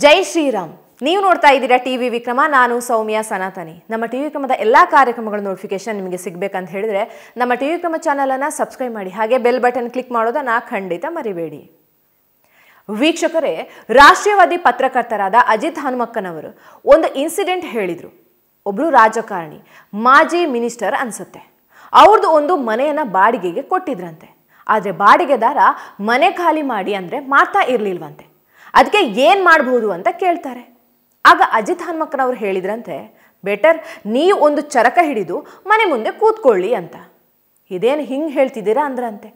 ಜೈ ಶ್ರೀರಾಮ್. ನೀವು ನೋಡ್ತಾ ಇದ್ದೀರಾ ಟಿವಿ ವಿಕ್ರಮ. ನಾನು ಸೌಮ್ಯ ಸನಾತನಿ. ನಮ್ಮ ಟಿವಿ ವಿಕ್ರಮದ ಎಲ್ಲ ಕಾರ್ಯಕ್ರಮಗಳ ನೋಟಿಫಿಕೇಶನ್ ನಿಮಗೆ ಸಿಗಬೇಕಂತ ಹೇಳಿದ್ರೆ ನಮ್ಮ ಟಿವಿ ವಿಕ್ರಮ ಚಾನಲನ್ನು ಸಬ್ಸ್ಕ್ರೈಬ್ ಮಾಡಿ, ಹಾಗೆ ಬೆಲ್ ಬಟನ್ ಕ್ಲಿಕ್ ಮಾಡೋದನ್ನ ಖಂಡಿತ ಮರಿಬೇಡಿ. ವೀಕ್ಷಕರೇ, ರಾಷ್ಟ್ರೀಯವಾದಿ ಪತ್ರಕರ್ತರಾದ ಅಜಿತ್ ಹನುಮಕ್ಕನವರು ಒಂದು ಇನ್ಸಿಡೆಂಟ್ ಹೇಳಿದರು. ಒಬ್ಬರು ರಾಜಕಾರಣಿ, ಮಾಜಿ ಮಿನಿಸ್ಟರ್ ಅನ್ಸುತ್ತೆ, ಅವ್ರದ್ದು ಒಂದು ಮನೆಯನ್ನು ಬಾಡಿಗೆಗೆ ಕೊಟ್ಟಿದ್ರಂತೆ. ಆದರೆ ಬಾಡಿಗೆದಾರ ಮನೆ ಖಾಲಿ ಮಾಡಿ ಅಂದರೆ ಮಾಡ್ತಾ ಇರಲಿಲ್ವಂತೆ. ಅದಕ್ಕೆ ಏನು ಮಾಡಬಹುದು ಅಂತ ಕೇಳ್ತಾರೆ. ಆಗ ಅಜಿತ್ ಹನುಮಕ್ಕನವರು ಹೇಳಿದ್ರಂತೆ, ಬೆಟರ್ ನೀವು ಒಂದು ಚರಕ ಹಿಡಿದು ಮನೆ ಮುಂದೆ ಕೂತ್ಕೊಳ್ಳಿ ಅಂತ. ಇದೇನು ಹಿಂಗೆ ಹೇಳ್ತಿದ್ದೀರಾ ಅಂದ್ರಂತೆ.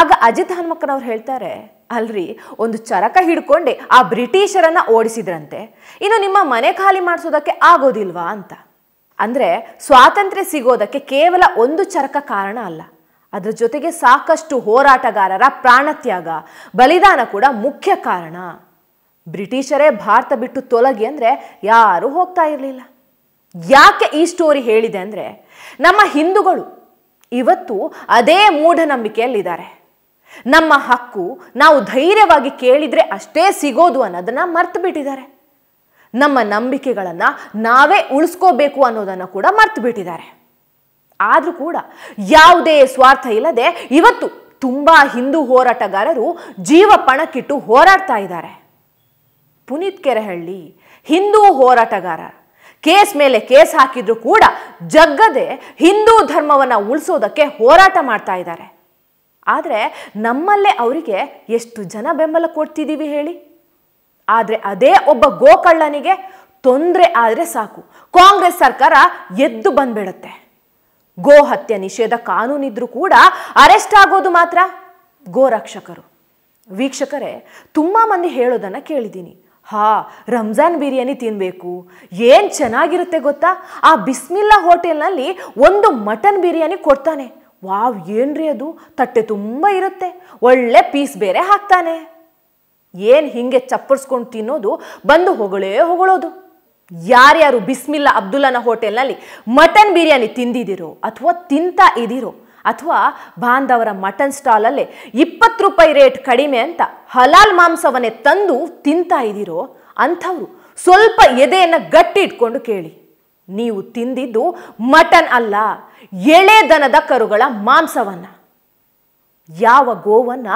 ಆಗ ಅಜಿತ್ ಹನುಮಕ್ಕನವ್ರು ಹೇಳ್ತಾರೆ, ಅಲ್ರಿ, ಒಂದು ಚರಕ ಹಿಡ್ಕೊಂಡೆ ಆ ಬ್ರಿಟಿಷರನ್ನ ಓಡಿಸಿದ್ರಂತೆ, ಇನ್ನು ನಿಮ್ಮ ಮನೆ ಖಾಲಿ ಮಾಡಿಸೋದಕ್ಕೆ ಆಗೋದಿಲ್ವಾ ಅಂತ. ಅಂದರೆ ಸ್ವಾತಂತ್ರ್ಯ ಸಿಗೋದಕ್ಕೆ ಕೇವಲ ಒಂದು ಚರಕ ಕಾರಣ ಅಲ್ಲ, ಅದರ ಜೊತೆಗೆ ಸಾಕಷ್ಟು ಹೋರಾಟಗಾರರ ಪ್ರಾಣತ್ಯಾಗ, ಬಲಿದಾನ ಕೂಡ ಮುಖ್ಯ ಕಾರಣ. ಬ್ರಿಟಿಷರೇ ಭಾರತ ಬಿಟ್ಟು ತೊಲಗಿ ಅಂದರೆ ಯಾರೂ ಹೋಗ್ತಾ ಇರಲಿಲ್ಲ. ಯಾಕೆ ಈ ಸ್ಟೋರಿ ಹೇಳಿದೆ ಅಂದರೆ, ನಮ್ಮ ಹಿಂದೂಗಳು ಇವತ್ತು ಅದೇ ಮೂಢನಂಬಿಕೆಯಲ್ಲಿದ್ದಾರೆ. ನಮ್ಮ ಹಕ್ಕು ನಾವು ಧೈರ್ಯವಾಗಿ ಕೇಳಿದರೆ ಅಷ್ಟೇ ಸಿಗೋದು ಅನ್ನೋದನ್ನು ಮರ್ತು ಬಿಟ್ಟಿದ್ದಾರೆ. ನಮ್ಮ ನಂಬಿಕೆಗಳನ್ನು ನಾವೇ ಉಳಿಸ್ಕೋಬೇಕು ಅನ್ನೋದನ್ನು ಕೂಡ ಮರ್ತು ಬಿಟ್ಟಿದ್ದಾರೆ. ಆದರೂ ಕೂಡ ಯಾವುದೇ ಸ್ವಾರ್ಥ ಇಲ್ಲದೆ ಇವತ್ತು ತುಂಬ ಹಿಂದೂ ಹೋರಾಟಗಾರರು ಜೀವ ಪಣಕ್ಕಿಟ್ಟು ಹೋರಾಡ್ತಾ ಇದ್ದಾರೆ. ಪುನೀತ್ ಕೆರೆಹಳ್ಳಿ ಹಿಂದೂ ಹೋರಾಟಗಾರ, ಕೇಸ್ ಮೇಲೆ ಕೇಸ್ ಹಾಕಿದ್ರು ಕೂಡ ಜಗ್ಗದೆ ಹಿಂದೂ ಧರ್ಮವನ್ನು ಉಳಿಸೋದಕ್ಕೆ ಹೋರಾಟ ಮಾಡ್ತಾ ಇದ್ದಾರೆ. ಆದರೆ ನಮ್ಮಲ್ಲೇ ಅವರಿಗೆ ಎಷ್ಟು ಜನ ಬೆಂಬಲ ಕೊಡ್ತಿದ್ದೀವಿ ಹೇಳಿ? ಆದರೆ ಅದೇ ಒಬ್ಬ ಗೋಕಳ್ಳನಿಗೆ ತೊಂದರೆ ಆದರೆ ಸಾಕು, ಕಾಂಗ್ರೆಸ್ ಸರ್ಕಾರ ಎದ್ದು ಬಂದ್ಬಿಡುತ್ತೆ. ಗೋ ಹತ್ಯೆ ನಿಷೇಧ ಕಾನೂನಿದ್ರೂ ಕೂಡ ಅರೆಸ್ಟ್ ಆಗೋದು ಮಾತ್ರ ಗೋರಕ್ಷಕರು. ವೀಕ್ಷಕರೇ, ತುಂಬ ಮಂದಿ ಹೇಳೋದನ್ನು ಕೇಳಿದ್ದೀನಿ, ರಂಜಾನ್ ಬಿರಿಯಾನಿ ತಿನ್ನಬೇಕು, ಏನು ಚೆನ್ನಾಗಿರುತ್ತೆ ಗೊತ್ತಾ, ಆ ಬಿಸ್ಮಿಲ್ಲಾ ಹೋಟೆಲ್ನಲ್ಲಿ ಒಂದು ಮಟನ್ ಬಿರಿಯಾನಿ ಕೊಡ್ತಾನೆ, ವಾವ್ ಏನ್ರಿ ಅದು, ತಟ್ಟೆ ತುಂಬ ಇರುತ್ತೆ, ಒಳ್ಳೆ ಪೀಸ್ ಬೇರೆ ಹಾಕ್ತಾನೆ. ಏನು ಹಿಂಗೆ ಚಪ್ಪರ್ಸ್ಕೊಂಡು ತಿನ್ನೋದು, ಬಂದು ಹೊಗಳೋದು. ಯಾರ್ಯಾರು ಬಿಸ್ಮಿಲ್ಲಾ ಅಬ್ದುಲ್ಲನ ಹೋಟೆಲ್ನಲ್ಲಿ ಮಟನ್ ಬಿರಿಯಾನಿ ತಿಂದಿದ್ದೀರೋ ಅಥವಾ ತಿಂತಾ ಇದ್ದೀರೋ, ಅಥವಾ ಬಾಂಧವರ ಮಟನ್ ಸ್ಟಾಲಲ್ಲೇ 20 ರೂಪಾಯಿ ರೇಟ್ ಕಡಿಮೆ ಅಂತ ಹಲಾಲ್ ಮಾಂಸವನ್ನೇ ತಂದು ತಿಂತಾ ಇದ್ದೀರೋ, ಅಂಥವ್ರು ಸ್ವಲ್ಪ ಎದೆಯನ್ನು ಗಟ್ಟಿ ಇಟ್ಕೊಂಡು ಕೇಳಿ, ನೀವು ತಿಂದಿದ್ದು ಮಟನ್ ಅಲ್ಲ, ಎಳೆ ದನದ ಕರುಗಳ ಮಾಂಸವನ್ನ. ಯಾವ ಗೋವನ್ನ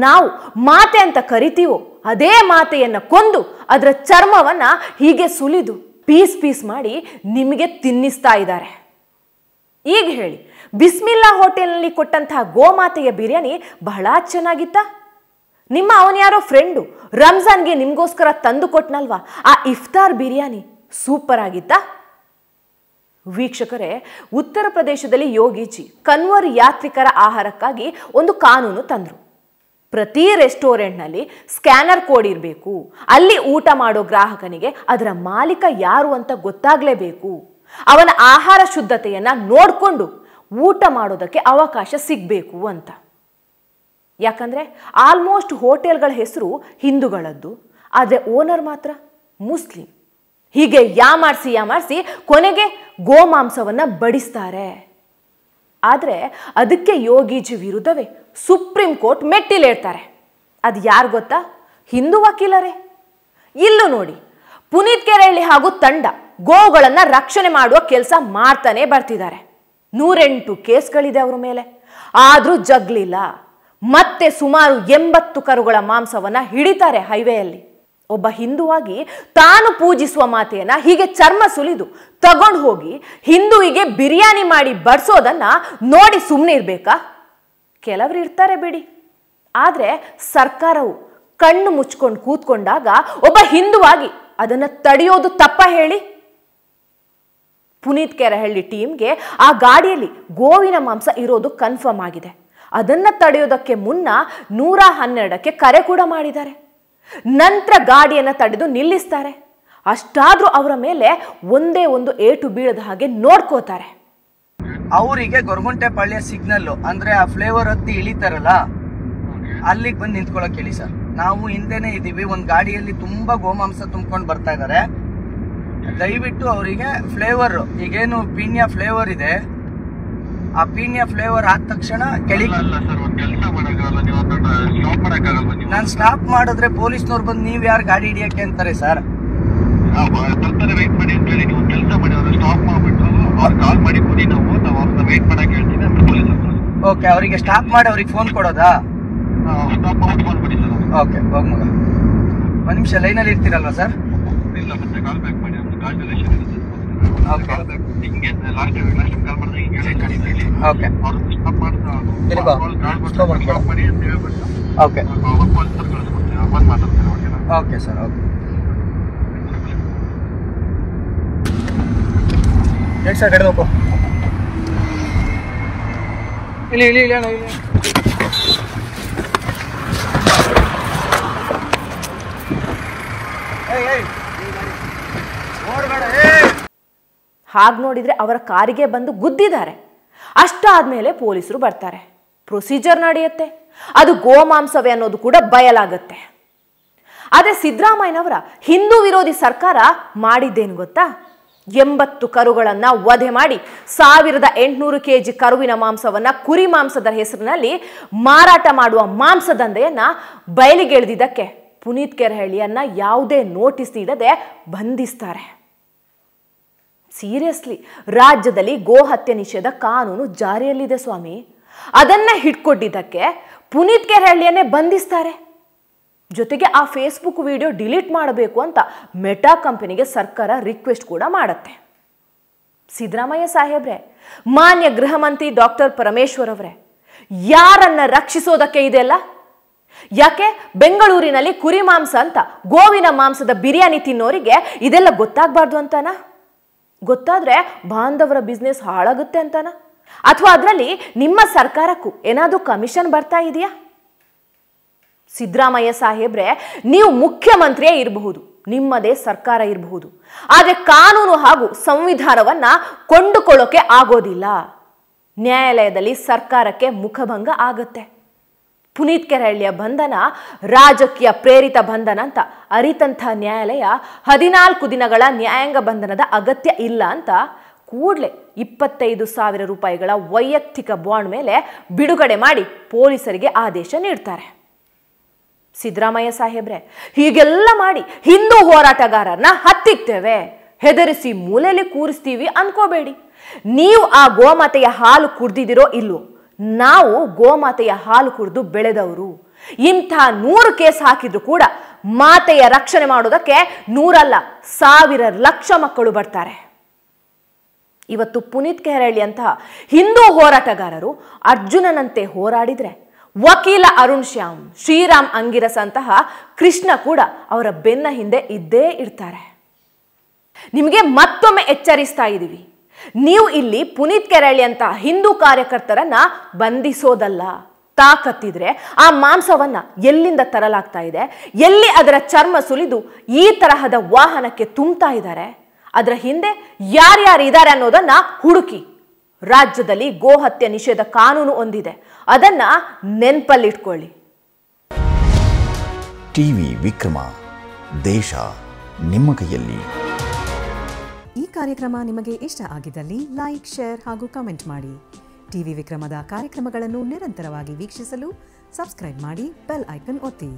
ನಾವು ಮಾತೆ ಅಂತ ಕರಿತೀವೋ ಅದೇ ಮಾತೆಯನ್ನು ಕೊಂದು ಅದರ ಚರ್ಮವನ್ನ ಹೀಗೆ ಸುಲಿದು ಪೀಸ್ ಮಾಡಿ ನಿಮಗೆ ತಿನ್ನಿಸ್ತಾ ಇದ್ದಾರೆ. ಈಗ ಹೇಳಿ, ಬಿಸ್ಮಿಲ್ಲಾ ಹೋಟೆಲ್ನಲ್ಲಿ ಕೊಟ್ಟಂತಹ ಗೋಮಾತೆಯ ಬಿರಿಯಾನಿ ಬಹಳ ಚೆನ್ನಾಗಿತ್ತಾ? ನಿಮ್ಮ ಅವನ್ಯಾರೋ ಫ್ರೆಂಡು ರಂಜಾನ್ಗೆ ನಿಮಗೋಸ್ಕರ ತಂದು ಕೊಟ್ನಲ್ವಾ ಆ ಇಫ್ತಾರ್ ಬಿರಿಯಾನಿ, ಸೂಪರ್ ಆಗಿತ್ತಾ? ವೀಕ್ಷಕರೇ, ಉತ್ತರ ಪ್ರದೇಶದಲ್ಲಿ ಯೋಗಿಜಿ ಕನ್ವರ್ ಯಾತ್ರಿಕರ ಆಹಾರಕ್ಕಾಗಿ ಒಂದು ಕಾನೂನು ತಂದರು. ಪ್ರತಿ ರೆಸ್ಟೋರೆಂಟ್ನಲ್ಲಿ ಸ್ಕ್ಯಾನರ್ ಕೋಡ್ ಇರಬೇಕು, ಅಲ್ಲಿ ಊಟ ಮಾಡೋ ಗ್ರಾಹಕನಿಗೆ ಅದರ ಮಾಲೀಕ ಯಾರು ಅಂತ ಗೊತ್ತಾಗಲೇಬೇಕು, ಅವನ ಆಹಾರ ಶುದ್ಧತೆಯನ್ನು ನೋಡಿಕೊಂಡು ಊಟ ಮಾಡೋದಕ್ಕೆ ಅವಕಾಶ ಸಿಗಬೇಕು ಅಂತ. ಯಾಕಂದರೆ ಆಲ್ಮೋಸ್ಟ್ ಹೋಟೆಲ್ಗಳ ಹೆಸರು ಹಿಂದೂಗಳದ್ದು, ಆದರೆ ಓನರ್ ಮಾತ್ರ ಮುಸ್ಲಿಂ. ಹೀಗೆ ಯಾಮಾರಿಸಿ ಕೊನೆಗೆ ಗೋಮಾಂಸವನ್ನು ಬಡಿಸ್ತಾರೆ. ಆದರೆ ಅದಕ್ಕೆ ಯೋಗೀಜಿ ವಿರುದ್ಧವೇ ಸುಪ್ರೀಂ ಕೋರ್ಟ್ ಮೆಟ್ಟಿಲೇರ್ತಾರೆ. ಅದು ಯಾರು ಗೊತ್ತಾ? ಹಿಂದೂ ವಕೀಲರೇ. ಇಲ್ಲೂ ನೋಡಿ, ಪುನೀತ್ ಕೆರೆಹಳ್ಳಿ ಹಾಗೂ ತಂಡ ಗೋವುಗಳನ್ನು ರಕ್ಷಣೆ ಮಾಡುವ ಕೆಲಸ ಮಾಡ್ತಾನೆ ಬರ್ತಿದ್ದಾರೆ. 108 ಕೇಸ್ಗಳಿದೆ ಅವರ ಮೇಲೆ, ಆದರೂ ಜಗ್ಲಿಲ್ಲ. ಮತ್ತೆ ಸುಮಾರು 80 ಕರುಗಳ ಮಾಂಸವನ್ನು ಹಿಡಿತಾರೆ ಹೈವೇಯಲ್ಲಿ. ಒಬ್ಬ ಹಿಂದುವಾಗಿ ತಾನು ಪೂಜಿಸುವ ಮಾತೆಯನ್ನ ಹೀಗೆ ಚರ್ಮ ಸುಲಿದು ತಗೊಂಡು ಹೋಗಿ ಹಿಂದುವಿಗೆ ಬಿರಿಯಾನಿ ಮಾಡಿ ಬಡಿಸೋದನ್ನ ನೋಡಿ ಸುಮ್ಮನೆ ಇರಬೇಕಾ? ಕೆಲವರು ಇರ್ತಾರೆ ಬಿಡಿ, ಆದರೆ ಸರ್ಕಾರವು ಕಣ್ಣು ಮುಚ್ಕೊಂಡು ಕೂತ್ಕೊಂಡಾಗ ಒಬ್ಬ ಹಿಂದುವಾಗಿ ಅದನ್ನು ತಡೆಯೋದು ತಪ್ಪ ಹೇಳಿ? ಪುನೀತ್ ಕೆರೆಹಳ್ಳಿ ಟೀಮ್ಗೆ ಆ ಗಾಡಿಯಲ್ಲಿ ಗೋವಿನ ಮಾಂಸ ಇರೋದು ಕನ್ಫರ್ಮ್ ಆಗಿದೆ. ಅದನ್ನು ತಡೆಯೋದಕ್ಕೆ ಮುನ್ನ 112ಕ್ಕೆ ಕರೆ ಕೂಡ ಮಾಡಿದ್ದಾರೆ. ನಂತರ ಗಾಡಿಯನ್ನು ತಡೆದು ನಿಲ್ಲಿಸ್ತಾರೆ. ಅಷ್ಟಾದ್ರೂ ಅವರ ಮೇಲೆ ಒಂದೇ ಒಂದು ಏಟು ಬೀಳದ ಹಾಗೆ ನೋಡ್ಕೋತಾರೆ. ಅವರಿಗೆ ಗೊರಗುಂಟೆಪಾಳ್ಯ ಸಿಗ್ನಲ್ ಅಂದ್ರೆ ಆ ಫ್ಲೇವರ್ ಹತ್ತಿ ಇಳಿತಾರಲ್ಲ, ಅಲ್ಲಿಗೆ ಬಂದು ನಿಂತ್ಕೊಳ್ಳೋಕೆ ಹೇಳಿ ಸರ್. ನಾವು ಹಿಂದೆನೆ ಇದೀವಿ, ಒಂದು ಗಾಡಿಯಲ್ಲಿ ತುಂಬಾ ಗೋಮಾಂಸ ತುಂಬ್ಕೊಂಡು ಬರ್ತಾ ಇದಾರೆ. ದಯವಿಟ್ಟು ಅವರಿಗೆ ಫ್ಲೇವರ್, ಈಗೇನು ಪೀನ್ಯ ಫ್ಲೇವರ್ ಇದೆ, ಆ ಪೀನ್ಯ ಫ್ಲೇವರ್ ಆದ ತಕ್ಷಣ ಕೆಳಗೆ ಸ್ಟಾಪ್ ಮಾಡಕ್ಕಾಗಲ್ವಾ ನೀವು? ನಾನು ಸ್ಟಾಪ್ ಮಾಡಿದ್ರೆ ಪೊಲೀಸ್ನವ್ರು ಬಂದು ನೀವ್ ಯಾರು ಗಾಡಿ ಹಿಡಿಯಕ್ಕೆ ಅಂತಾರೆ ಸರ್. ಬರ್ತಾರೆ, ವೆಯ್ಟ್ ಮಾಡಿ ಅಂತ ಹೇಳಿ ನೀವು ಕೆಲಸ ಮಾಡಿ. ಅವ್ರು ಸ್ಟಾಪ್ ಮಾಡ್ಬಿಟ್ಟು ಅವ್ರು ಕಾಲ್ ಮಾಡಿ ಕೊಡಿ, ನಾವು ಅವ್ರನ್ನ ವೆಯ್ಟ್ ಮಾಡಕ್ ಹೇಳ್ತೀನಿ ಅಂತ ಪೊಲೀಸ್ ಹತ್ರ. ಓಕೆ, ಅವರಿಗೆ ಸ್ಟಾಪ್ ಮಾಡಿ ಅವ್ರಿಗೆ ಫೋನ್ ಕೊಡೋದಾ? ಸ್ಟಾಪ್ ಮಾಡ್ಬಿಟ್ಟು ಫೋನ್ ಕೊಡಿ ಸರ್. ಓಕೆ, ಹೋಗ್ ಮಗ. ಒಂದ್ ನಿಮಿಷ ಲೈನಲ್ಲಿ ಇರ್ತೀರಲ್ವಾ ಸರ್? ಇಲ್ಲ, ಮತ್ತೆ ಕಾಲ್ ಬ್ಯಾಕ್ ಮಾಡಿ. ಒಂದು ಕಾಲ್ ರಿಲೇಷನ್ ಇರುತ್ತೆ. ಓಕೆ ಹಿಂಗೆ ಲಾಸ್ಟ್ ಕಾಲ್ ಮಾಡಿದ್ರೆ ಹಿಂಗೆ ಹೇಳಿ. ಓಕೆ, ಅವ್ರು ಸ್ಟಾಪ್ ಮಾಡ್ತಾ ಇಲ್ಲಿ ಬಾ. ಸ್ಟಾಪ್ ಮಾಡಿ ಅಂತ ಹೇಳ್ಬಿಟ್ಟು ಓಕೆ ಕಳಿಸ್ಕೊಡ್ತೀನಿ. ಬಂದು ಮಾತಾಡ್ತೀನಿ. ಓಕೆನಾ? Okay sir. ಓಕೆ, ಹೇಗೆ ಸರ್ ಗಾಡಿ ನೋಕು? ಇಲ್ಲಿ ಇಲ್ಲಿ ಇಲ್ಲ ಇಲ್ಲಿ ಹಾಗೆ ನೋಡಿದರೆ ಅವರ ಕಾರಿಗೆ ಬಂದು ಗುದ್ದಿದ್ದಾರೆ. ಅಷ್ಟಾದ್ಮೇಲೆ ಪೊಲೀಸರು ಬರ್ತಾರೆ, ಪ್ರೊಸೀಜರ್ ನಡೆಯುತ್ತೆ, ಅದು ಗೋಮಾಂಸವೇ ಅನ್ನೋದು ಕೂಡ ಬಯಲಾಗುತ್ತೆ. ಆದರೆ ಸಿದ್ದರಾಮಯ್ಯನವರ ಹಿಂದೂ ವಿರೋಧಿ ಸರ್ಕಾರ ಮಾಡಿದ್ದೇನು ಗೊತ್ತಾ? 80 ಕರುಗಳನ್ನು ವಧೆ ಮಾಡಿ 1800 kg ಕರುವಿನ ಮಾಂಸವನ್ನು ಕುರಿ ಮಾಂಸದ ಹೆಸರಿನಲ್ಲಿ ಮಾರಾಟ ಮಾಡುವ ಮಾಂಸದಂಧೆಯನ್ನ ಬಯಲಿಗೆಳೆದಿದ್ದಕ್ಕೆ ಪುನೀತ್ ಕೆರಹಳ್ಳಿಯನ್ನ ಯಾವುದೇ ನೋಟಿಸ್ ನೀಡದೆ ಬಂಧಿಸ್ತಾರೆ. ಸೀರಿಯಸ್ಲಿ, ರಾಜ್ಯದಲ್ಲಿ ಗೋಹತ್ಯೆ ನಿಷೇಧ ಕಾನೂನು ಜಾರಿಯಲ್ಲಿದೆ ಸ್ವಾಮಿ. ಅದನ್ನ ಹಿಡ್ಕೊಟ್ಟಿದ್ದಕ್ಕೆ ಪುನೀತ್ ಕೆರಹಳ್ಳಿಯನ್ನೇ ಬಂಧಿಸ್ತಾರೆ. ಜೊತೆಗೆ ಆ ಫೇಸ್ಬುಕ್ ವಿಡಿಯೋ ಡಿಲೀಟ್ ಮಾಡಬೇಕು ಅಂತ ಮೆಟಾ ಕಂಪನಿಗೆ ಸರ್ಕಾರ ರಿಕ್ವೆಸ್ಟ್ ಕೂಡ ಮಾಡುತ್ತೆ. ಸಿದ್ದರಾಮಯ್ಯ ಸಾಹೇಬ್ರೆ, ಮಾನ್ಯ ಗೃಹ ಮಂತ್ರಿ ಡಾಕ್ಟರ್ ಪರಮೇಶ್ವರ್ ಅವರೇ, ಯಾರನ್ನ ರಕ್ಷಿಸೋದಕ್ಕೆ ಇದೆಲ್ಲ? ಯಾಕೆ ಬೆಂಗಳೂರಿನಲ್ಲಿ ಕುರಿ ಮಾಂಸ ಅಂತ ಗೋವಿನ ಮಾಂಸದ ಬಿರಿಯಾನಿ ತಿನ್ನೋರಿಗೆ ಇದೆಲ್ಲ ಗೊತ್ತಾಗಬಾರ್ದು ಅಂತಾನ? ಗೊತ್ತಾದ್ರೆ ಬಾಂಧವರ ಬಿಸ್ನೆಸ್ ಹಾಳಾಗುತ್ತೆ ಅಂತಾನ? ಅಥವಾ ಅದರಲ್ಲಿ ನಿಮ್ಮ ಸರ್ಕಾರಕ್ಕೂ ಏನಾದರೂ ಕಮಿಷನ್ ಬರ್ತಾ ಇದೆಯಾ? ಸಿದ್ದರಾಮಯ್ಯ ಸಾಹೇಬ್ರೆ, ನೀವು ಮುಖ್ಯಮಂತ್ರಿಯೇ ಇರಬಹುದು, ನಿಮ್ಮದೇ ಸರ್ಕಾರ ಇರಬಹುದು, ಆದರೆ ಕಾನೂನು ಹಾಗೂ ಸಂವಿಧಾನವನ್ನ ಕೊಂಡುಕೊಳ್ಳೋಕೆ ಆಗೋದಿಲ್ಲ. ನ್ಯಾಯಾಲಯದಲ್ಲಿ ಸರ್ಕಾರಕ್ಕೆ ಮುಖಭಂಗ ಆಗತ್ತೆ. ಪುನೀತ್ ಕೆರಹಳ್ಳಿಯ ಬಂಧನ ರಾಜಕೀಯ ಪ್ರೇರಿತ ಬಂಧನ ಅಂತ ಅರಿತಂಥ ನ್ಯಾಯಾಲಯ 14 ದಿನಗಳ ನ್ಯಾಯಾಂಗ ಬಂಧನದ ಅಗತ್ಯ ಇಲ್ಲ ಅಂತ ಕೂಡಲೇ 25,000 ರೂಪಾಯಿಗಳ ವೈಯಕ್ತಿಕ ಬಾಂಡ್ ಮೇಲೆ ಬಿಡುಗಡೆ ಮಾಡಿ ಪೊಲೀಸರಿಗೆ ಆದೇಶ ನೀಡ್ತಾರೆ. ಸಿದ್ದರಾಮಯ್ಯ ಸಾಹೇಬ್ರೆ, ಹೀಗೆಲ್ಲ ಮಾಡಿ ಹಿಂದೂ ಹೋರಾಟಗಾರರನ್ನ ಹತ್ತಿಕ್ತೇವೆ, ಹೆದರಿಸಿ ಮೂಲೆಯಲ್ಲಿ ಕೂರಿಸ್ತೀವಿ ಅನ್ಕೋಬೇಡಿ. ನೀವು ಆ ಗೋಮಾತೆಯ ಹಾಲು ಕುಡ್ದಿದಿರೋ ಇಲ್ವೋ, ನಾವು ಗೋಮಾತೆಯ ಹಾಲು ಕುಡಿದು ಬೆಳೆದವರು. ಇಂಥ 100 ಕೇಸ್ ಹಾಕಿದ್ರು ಕೂಡ ಮಾತೆಯ ರಕ್ಷಣೆ ಮಾಡೋದಕ್ಕೆ 100 ಅಲ್ಲ 1000 ಲಕ್ಷ ಮಕ್ಕಳು ಬರ್ತಾರೆ. ಇವತ್ತು ಪುನೀತ್ ಕೆರಹಳ್ಳಿ ಅಂತಹ ಹಿಂದೂ ಹೋರಾಟಗಾರರು ಅರ್ಜುನನಂತೆ ಹೋರಾಡಿದ್ರೆ, ವಕೀಲ ಅರುಣ್ ಶ್ಯಾಮ್, ಶ್ರೀರಾಮ್ ಅಂಗಿರಸ್ ಅಂತಹ ಕೃಷ್ಣ ಕೂಡ ಅವರ ಬೆನ್ನ ಹಿಂದೆ ಇದ್ದೇ ಇರ್ತಾರೆ. ನಿಮಗೆ ಮತ್ತೊಮ್ಮೆ ಎಚ್ಚರಿಸ್ತಾ ಇದ್ದೀವಿ, ನೀವು ಇಲ್ಲಿ ಪುನೀತ್ ಕೆರಹಳ್ಳಿ ಅಂತ ಹಿಂದೂ ಕಾರ್ಯಕರ್ತರನ್ನ ಬಂಧಿಸೋದಲ್ಲ. ತಾಕತ್ತಿದ್ರೆ ಆ ಮಾಂಸವನ್ನ ಎಲ್ಲಿಂದ ತರಲಾಗ್ತಾ ಇದೆ, ಎಲ್ಲಿ ಅದರ ಚರ್ಮ ಸುಲಿದು ಈ ತರಹದ ವಾಹನಕ್ಕೆ ತುಂಬ್ತಾ ಇದ್ದಾರೆ, ಅದರ ಹಿಂದೆ ಯಾರ್ಯಾರು ಇದ್ದಾರೆ ಅನ್ನೋದನ್ನ ಹುಡುಕಿ. ರಾಜ್ಯದಲ್ಲಿ ಗೋಹತ್ಯೆ ನಿಷೇಧ ಕಾನೂನು ಒಂದಿದೆ, ಅದನ್ನ ನೆನ್ಪಲ್ಲಿಟ್ಕೊಳ್ಳಿ. ಟಿವಿ ವಿಕ್ರಮ, ದೇಶ ನಿಮ್ಮ ಕೈಯಲ್ಲಿ. ಈ ಕಾರ್ಯಕ್ರಮ ನಿಮಗೆ ಇಷ್ಟ ಆಗಿದ್ದಲ್ಲಿ ಲೈಕ್, ಶೇರ್ ಹಾಗೂ ಕಮೆಂಟ್ ಮಾಡಿ. ಟಿವಿ ವಿಕ್ರಮದ ಕಾರ್ಯಕ್ರಮಗಳನ್ನು ನಿರಂತರವಾಗಿ ವೀಕ್ಷಿಸಲು ಸಬ್ಸ್ಕ್ರೈಬ್ ಮಾಡಿ, ಬೆಲ್ ಐಕನ್ ಒತ್ತಿ.